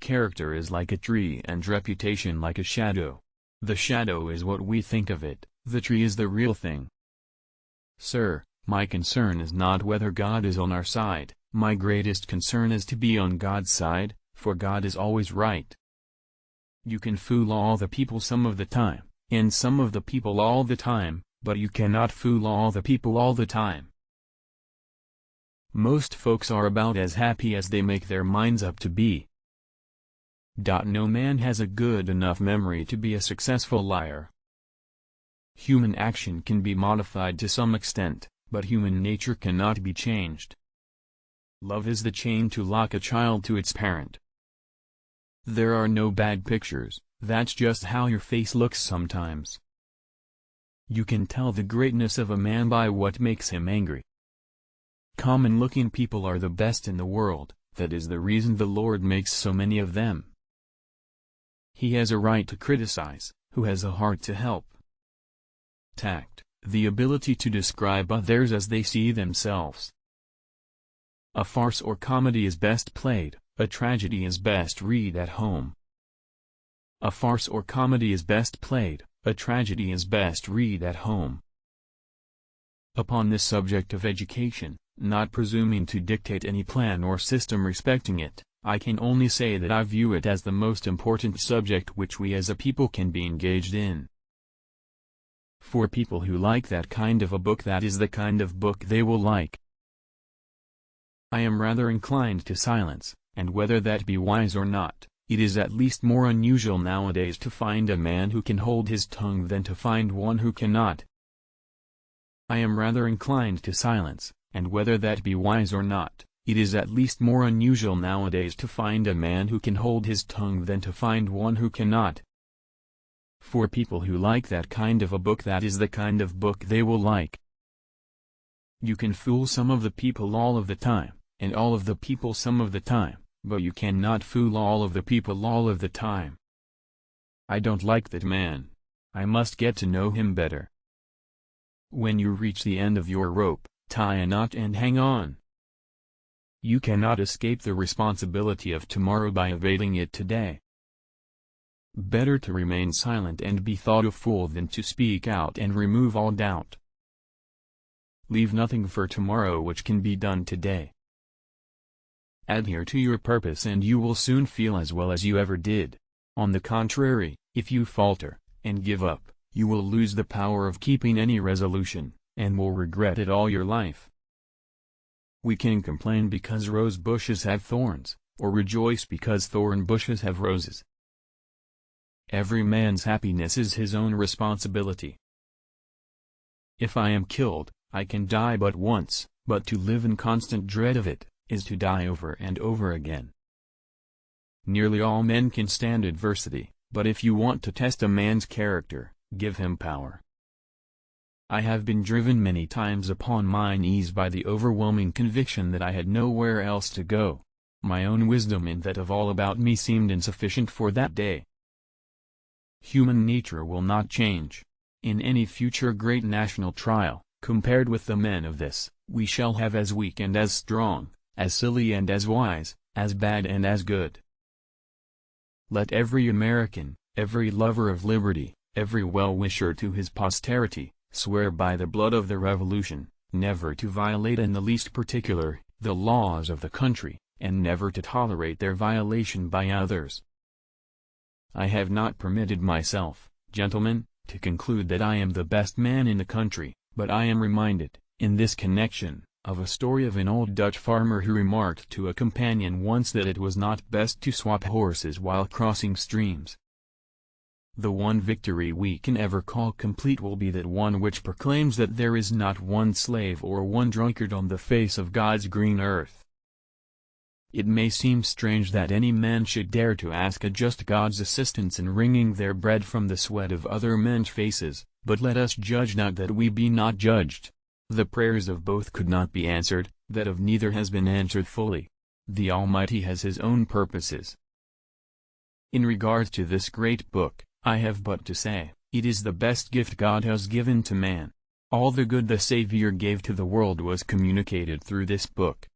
Character is like a tree and reputation like a shadow. The shadow is what we think of it, the tree is the real thing. Sir, my concern is not whether God is on our side, my greatest concern is to be on God's side, for God is always right. You can fool all the people some of the time, and some of the people all the time, but you cannot fool all the people all the time. Most folks are about as happy as they make their minds up to be. No man has a good enough memory to be a successful liar. Human action can be modified to some extent, but human nature cannot be changed. Love is the chain to lock a child to its parent. There are no bad pictures, that's just how your face looks sometimes. You can tell the greatness of a man by what makes him angry. Common-looking people are the best in the world, that is the reason the Lord makes so many of them. He has a right to criticize, who has a heart to help. Tact, the ability to describe others as they see themselves. A farce or comedy is best played, a tragedy is best read at home. A farce or comedy is best played, a tragedy is best read at home. Upon this subject of education, not presuming to dictate any plan or system respecting it, I can only say that I view it as the most important subject which we as a people can be engaged in. For people who like that kind of a book, that is the kind of book they will like. I am rather inclined to silence, and whether that be wise or not, it is at least more unusual nowadays to find a man who can hold his tongue than to find one who cannot. I am rather inclined to silence, and whether that be wise or not, it is at least more unusual nowadays to find a man who can hold his tongue than to find one who cannot. For people who like that kind of a book, that is the kind of book they will like. You can fool some of the people all of the time, and all of the people some of the time, but you cannot fool all of the people all of the time. I don't like that man. I must get to know him better. When you reach the end of your rope, tie a knot and hang on. You cannot escape the responsibility of tomorrow by evading it today. Better to remain silent and be thought a fool than to speak out and remove all doubt. Leave nothing for tomorrow which can be done today. Adhere to your purpose and you will soon feel as well as you ever did. On the contrary, if you falter, and give up, you will lose the power of keeping any resolution, and will regret it all your life. We can complain because rose bushes have thorns, or rejoice because thorn bushes have roses. Every man's happiness is his own responsibility. If I am killed, I can die but once, but to live in constant dread of it, is to die over and over again. Nearly all men can stand adversity, but if you want to test a man's character, give him power. I have been driven many times upon my knees by the overwhelming conviction that I had nowhere else to go. My own wisdom and that of all about me seemed insufficient for that day. Human nature will not change. In any future great national trial, compared with the men of this, we shall have as weak and as strong, as silly and as wise, as bad and as good. Let every American, every lover of liberty, every well-wisher to his posterity, swear by the blood of the Revolution, never to violate in the least particular, the laws of the country, and never to tolerate their violation by others. I have not permitted myself, gentlemen, to conclude that I am the best man in the country, but I am reminded, in this connection, of a story of an old Dutch farmer who remarked to a companion once that it was not best to swap horses while crossing streams. The one victory we can ever call complete will be that one which proclaims that there is not one slave or one drunkard on the face of God's green earth. It may seem strange that any man should dare to ask a just God's assistance in wringing their bread from the sweat of other men's faces, but let us judge not that we be not judged. The prayers of both could not be answered, that of neither has been answered fully. The Almighty has His own purposes. In regard to this great book, I have but to say, it is the best gift God has given to man. All the good the Savior gave to the world was communicated through this book.